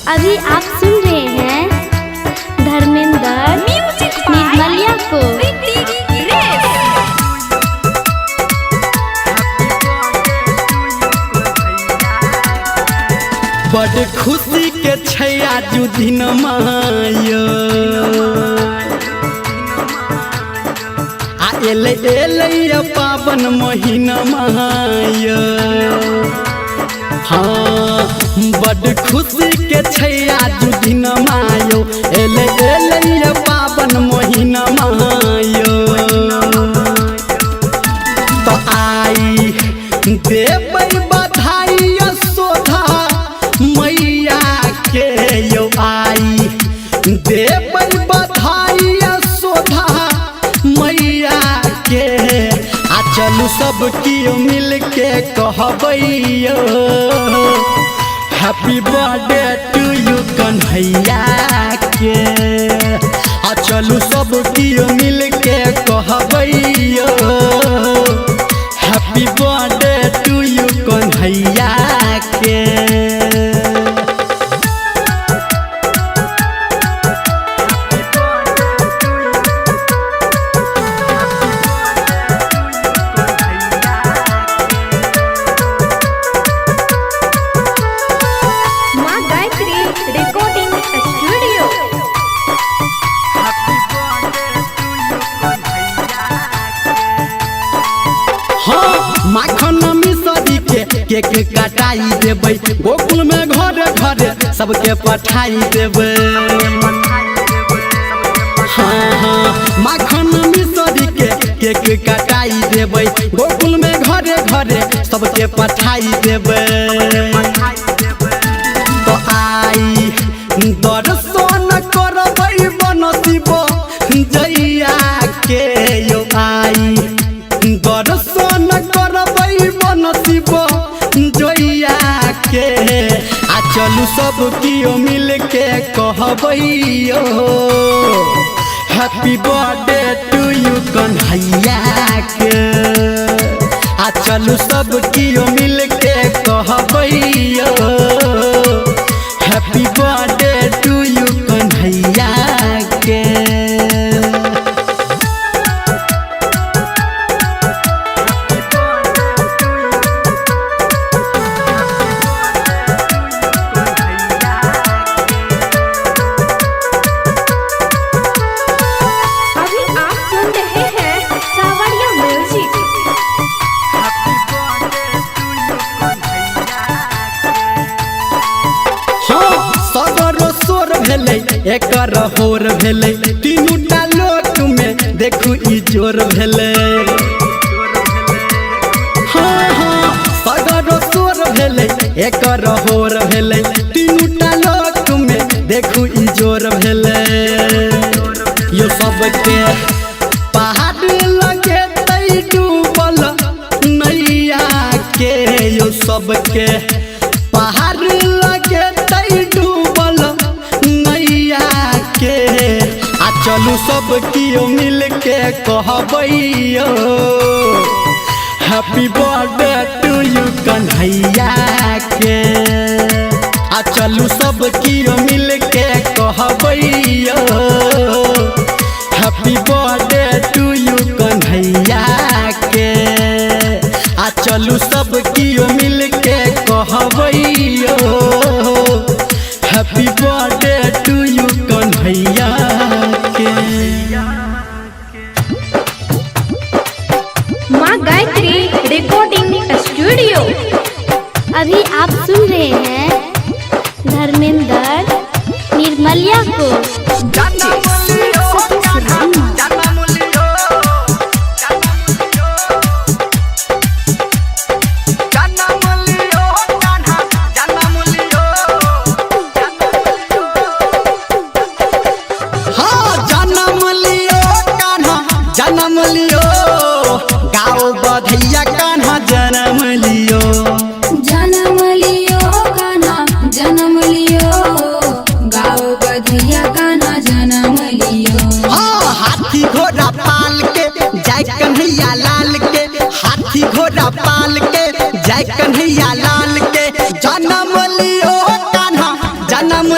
अभी आप सुन रहे हैं धर्मेंद्र निर्मलिया को। बड़ खुशी के छैया जू दिन मायो आ एले एले पावन महीना मायो। हाँ बड़ खुशी के छैया जू दिन मायो एले एले पावन महीना मायो। तो आई देबै बधाई सोधा मैया के यो आई देबै बधाई सोधा मैया के आ चलू सब कियो मिल के कहबै यो happy birthday to you Kanhaiya के। आ चलू सब कियो मिल के कहबै यो happy birthday to you Kanhaiya के। माखन मिसरी के केक कटाई देबै गोकुल में घरे घरे सबके पठाई देबै। हाँ माखन मिसरी के केक कटाई देबै गोकुल में घरे घरे सबके पठाई देबै। तो आई दर्शन करबै बनसिब जैया के यो आई दर्शन करबै बनसिब जैया के। आ चलू सब कियो मिल के कहबै यो happy birthday to you Kanhaiya के। आ चलू सब कियो मिल के कहबै यो happy birthday to you Kanhaiya के। एकर होर भेलै तीनू टा लोक में देखू ई जोर भेलै। हाँ हाँ सगरो सोर भेलै एकर होर भेलै तीनू टा लोक में देखू ई जोर भेलै। यो सबके पहाड़ लगे तै डूबल नैया के यो सबके पहाड़ लगे तै डूबल के। आ चलू सब कियो मिल के कहबै यो happy birthday to you Kanhaiya के। आ चलू सब कियो मिल के कहबै यो happy birthday to you Kanhaiya के। आ चलू सब कियो मिल के कहबै यो happy birthday to you Kanhaiya के। माँ गायत्री रिकॉर्डिंग स्टूडियो। अभी आप सुन रहे हैं धर्मेंद्र निर्मलिया को।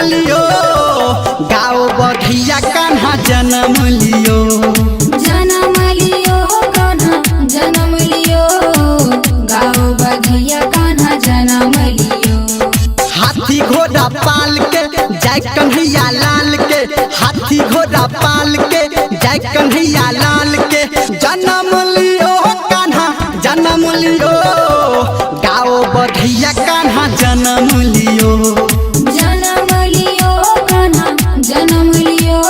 लियो गाओ बधिया कान्हा जन्म लियो जन्म लियो कान्हा जन्म लियो गाओ बधिया कान्हा जन्म लियो। हाथी घोड़ा पाल के जय कन्हैया लाल के हाथी घोड़ा पाल के जय कन्हैया लाल के जन्म लियो कान्हा जन्म लियो गाओ बधिया कान्हा जन्म लियो जन्म लियो कान्हा जन्म लियो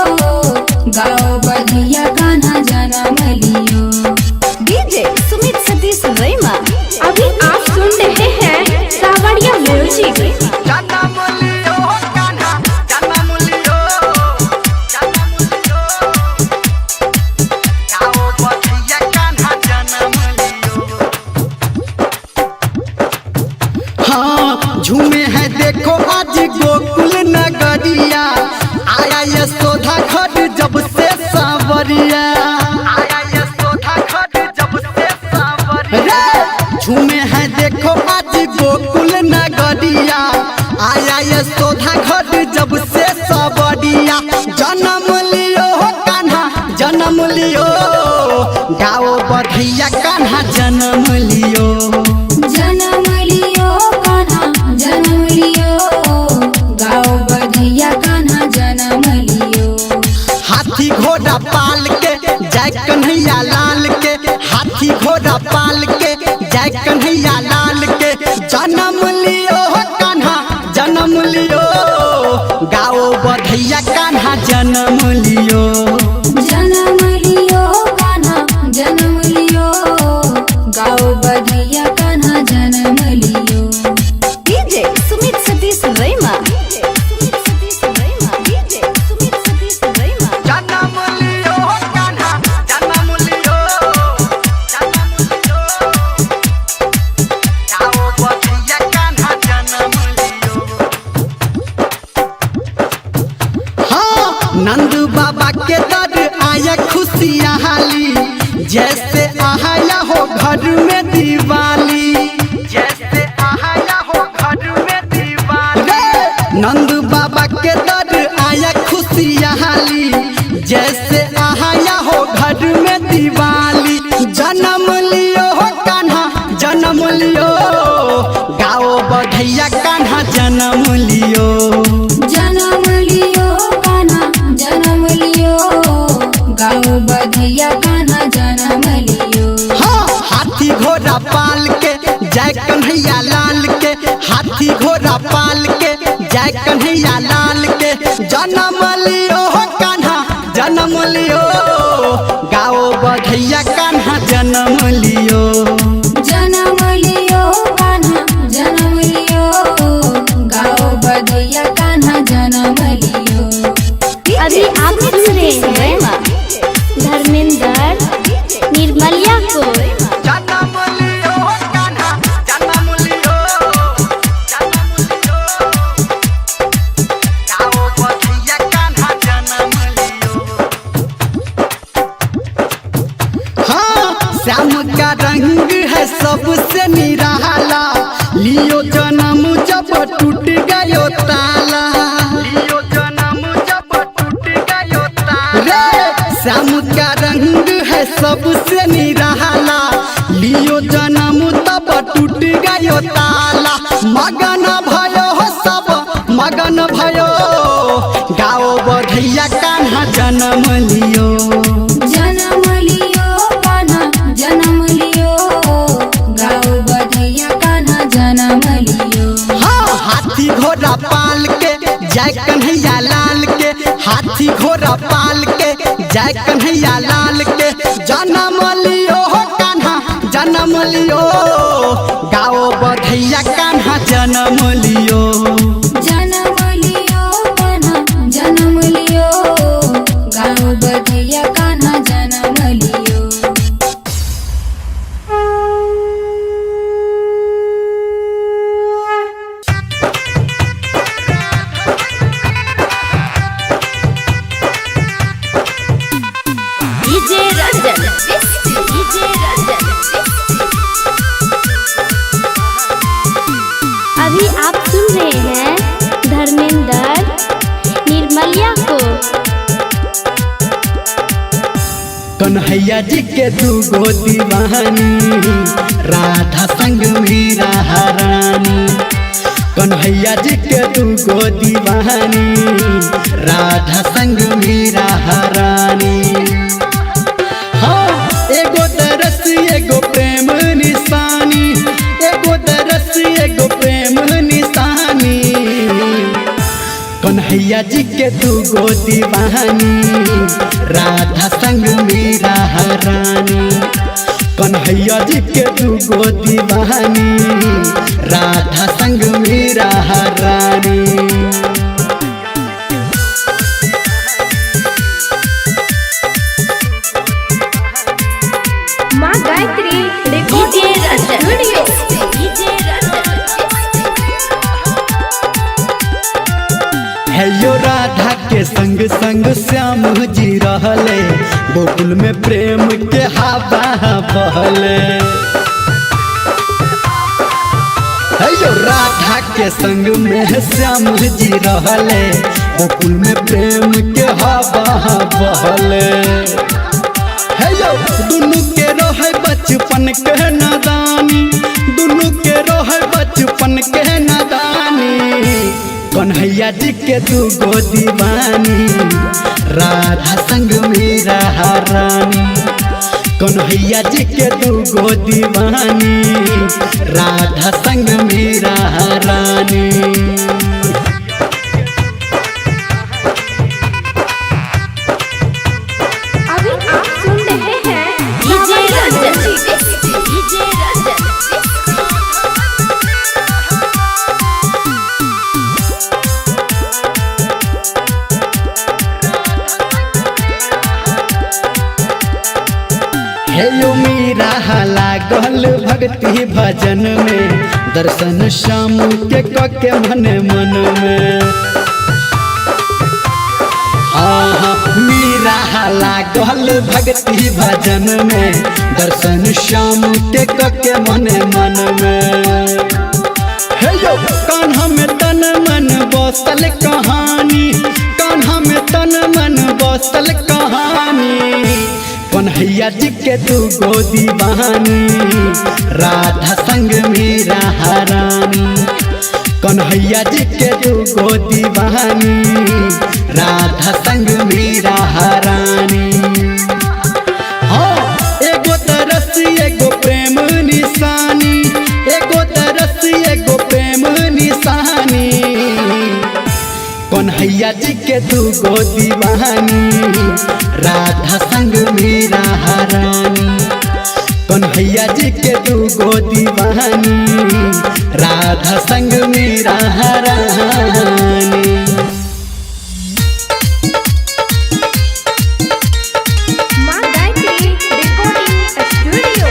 गाओ बधिया कान्हा जन्म लियो। डीजे सुमित सतीश रैमा। अभी आप सुन रहे हैं सावरिया म्यूजिक। जन्म लियो कान्हा जन्म लियो गाओ बधिया कान्हा जन्म लियो। हाँ झूमे है देखो आज गोकुल नगरिया आया यशोदा घर जब से सावरिया आया यशोदा घर जब से सावरिया झूमे है देखो आज गोकुल नगरिया आया यशोदा घर जब से सावरिया जन्म लियो कान्हा जन्म लियो गाओ बधिया कान्हा जन्म लियो जन्म लियो कान्हा जन्म लियो गाओ बधिया कान्हा जन्म लियो। हाथी घोड़ा पाल के जय कन्हैया लाल के हाथी घोड़ा पाल के जय कन्हैया लाल के जन्म लियो कान्हा जन्म लियो गाओ बधिया कान्हा जन्म लियो जन्म लियो कान्हा जन्म लियो गाओ बधिया कान्हा जन्म लियो। डीजे सुमित सतीश रैमा। जन्म लियो कान्हा जन्म लियो गाओ बधिया कान्हा जन्म लियो। हाँ नंद बाबा के दर आया खुशियाँ हाली जैसे आया हो घर में दिवाली जैसे आया हो घर में दिवाली नंद बाबा के दर आया खुशियाँ हाली जैसे आया हो घर में दिवाली जन्म लियो कान्हा जन्म लियो गाओ बधिया कान्हा जन्म लियो जन्म लियो कान्हा जन्म लियो गाओ बधिया कान्हा जन्म लियो। हाँ हाथी घोड़ा पाल के जय कन्हैया लाल के हाथी घोड़ा पाल के जय कन्हैया लाल के जन्म लियो कान्हा जन्म लियो गाओ बधिया कान्हा जन्म लियो जन्म लियो कान्हा जन्म लियो गाओ बधिया कान्हा जन्म लियो। अभी आप सुन रहे हैं धर्मेंद्र निर्मलिया को। जन्म लियो कान्हा जन्म लियो गाओ बधिया कान्हा जन्म लियो। हाँ श्याम का रंग है सबसे निराला लियो जन्म जब टूट गयो ताला लियो जन्म जब टूट गयो ताला श्याम का रंग है सबसे निराला लियो जन्म तब टूट गयो ताला मगन भयो हो सब मगन भयो गाओ बधिया कान्हा जन्म लियो जन्म लियो कान्हा जन्म लियो गाओ बधिया कान्हा जन्म लियो। हाँ हाथी घोड़ा पाल के जय कन्हैया लाल के हाथी घोड़ा पाल के जय कन्हैया लाल के जन्म लियो कान्हा जन्म लियो गाओ बधिया कान्हा जन्म लियो जन्म लियो कान्हा जन्म लियो गाओ बधिया कान्हा जन्म लियो। DJ Ranjan DJ Ranjan. अभी आप सुन रहे हैं कन्हैया जी के दूगो दीवानी, राधा संग मीरा रानी। कन्हैया जी के दूगो दीवानी, राधा संग मीरा रानी। हाँ, एगो तरस एगो प्रेम निशानी, एगो तरस एगो प्रेम निशानी। कन्हैया जी के दूगो दीवानी, राधा संग मीरा रानी। कन्हैया जी के दूगो दीवानी, राधा संग मीरा रानी। माँ गायत्री रिकॉर्डिंग स्टूडियो। है यो राधा के संग संग श्याम जी रहले, गोकुल में प्रेम के हवा बहले। है यो राधा के संग में श्याम जी रहले, गोकुल में प्रेम के हवा बहले। है यो दुनू के रहे बचपन के नादानी, दुनू के रहे बचपन के नादानी। कन्हैया जी के दूगो दीवानी, राधा संग मीरा रानी। कन्हैया जी के दूगो दीवानी, राधा संग मीरा रानी। अभी आप सुन रहे हैं सावरिया म्यूजिक। हे यो मीरा लागल भक्ति भजन में, दर्शन श्याम के कके मन मन में। मीरा लागल भक्ति भजन में, दर्शन श्याम के कके मन मन में। हे यो कान्हा में तन मन बसल कहानी, कान्हा में तन मन बसल कहानी। कन्हैया जी के दूगो दीवानी, राधा संग मीरा रानी। कन्हैया जी के दूगो दीवानी, राधा संग मीरा रानी। हाँ, एगो तरस एगो प्रेम निशानी, एगो तरस एगो प्रेम निशानी। कन्हैया जी के दूगो दीवानी, राधा संग मीरा रानी। कन्हैया जी के दूगो दीवानी, राधा संग मीरा रानी। माँ Gayatri recording studio.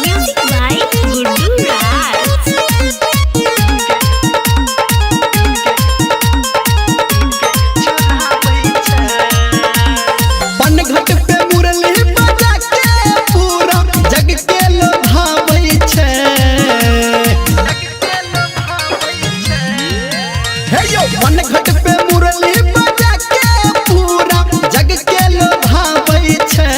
Music by Guddu Raj. पनघट पे मुरली बजा के पूरा जग के लोभावै छै। हे यो पनघट पे मुरली बजा के पूरा जग के लोभावै छै।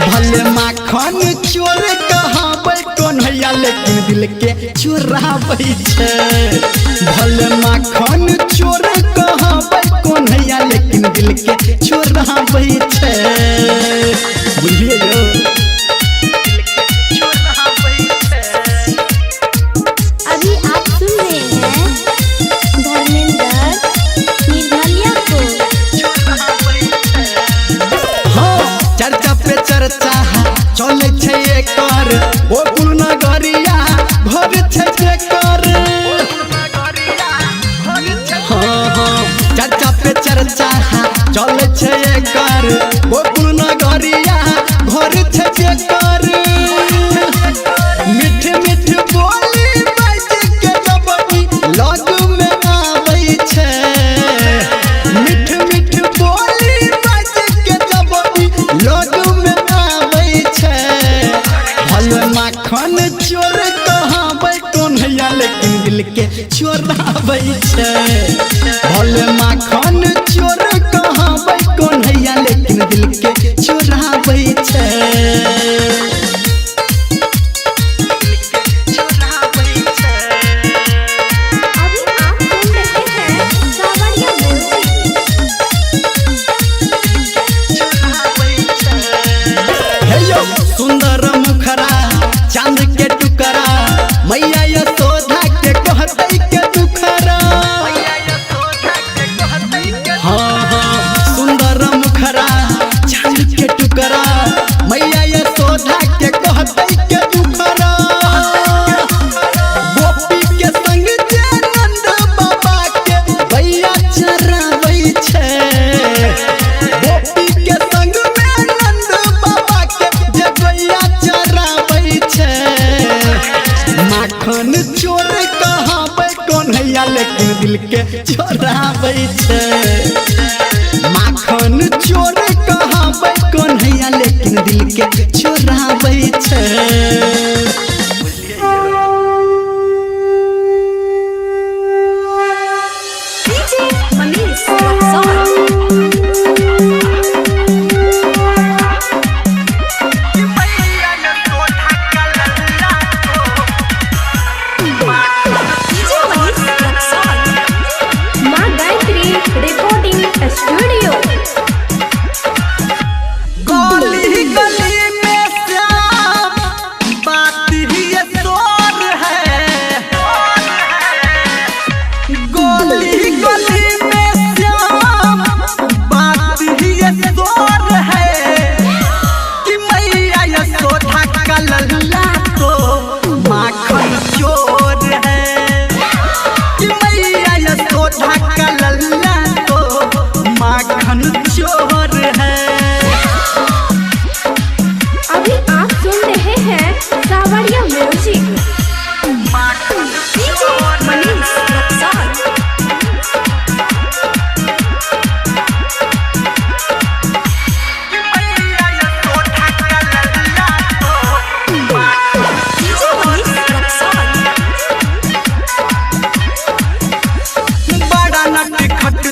भले माखन चोर कहाबै कन्हैया, लेकिन दिल के चुराबै छै। भले माखन चोर कहाबै कन्हैया, लेकिन दिल के चुराबै छै। बुझलिए यो? अभी आप सुन रहे हैं धर्मेंद्र निर्मलिया को। हाँ, चर्चा पे चर्चा चले छै एकर, गोकुल नगरिया घर छै जेकर। हाँ हाँ, चर्चा पे चर्चा चले छै एकर, गोकुल नगरिया घर छै जेकर। मीठ मीठ बोली बाज के जबनी लग में आबै छै। मीठ मीठ बोली बाज के जबनी लग में आबै छै। भले माखन चोर कहाबै कन्हैया, लेकिन दिल के चोराबै छै। भले माखन चोर दिल के चोराबै छै। अभी आप सुन रहे हैं सावरिया म्यूजिक। हे यो सुंदर मुखरा चांद के टुकड़ा मैया यशोदा के कहतै के दुखरा। हाँ हाँ सुंदर मुखरा चांद के टुकड़ा मैया यशोदा के कहतै के दुखरा। गोपी के संग जे नंद बाबा के भैया चराबै छै। गोपी के संग में नंद बाबा के जे भैया चराबै छै। माखन चोर कहाबै कन्हैया लेकिन दिल के चोराबै छै। माखन चोर कहाबै कन्हैया लेकिन दिल के चोराबै छै। डीजे मनीष रक्सौल। डीजे मनीष रक्सौल। माँ गायत्री रिकॉर्डिंग स्टूडियो। गली गली में श्याम बात ही ये शोर है। गली गली में श्याम बात ही ये शोर है कि मैया यशोदा का लल्ला तो माखन चोर है। कि मैया यशोदा का लल्ला तो माखन चोर है। अभी आप सुन रहे हैं सावरिया music. DJ Manish Raxaul. DJ Manish Raxaul. बड़ा नट खट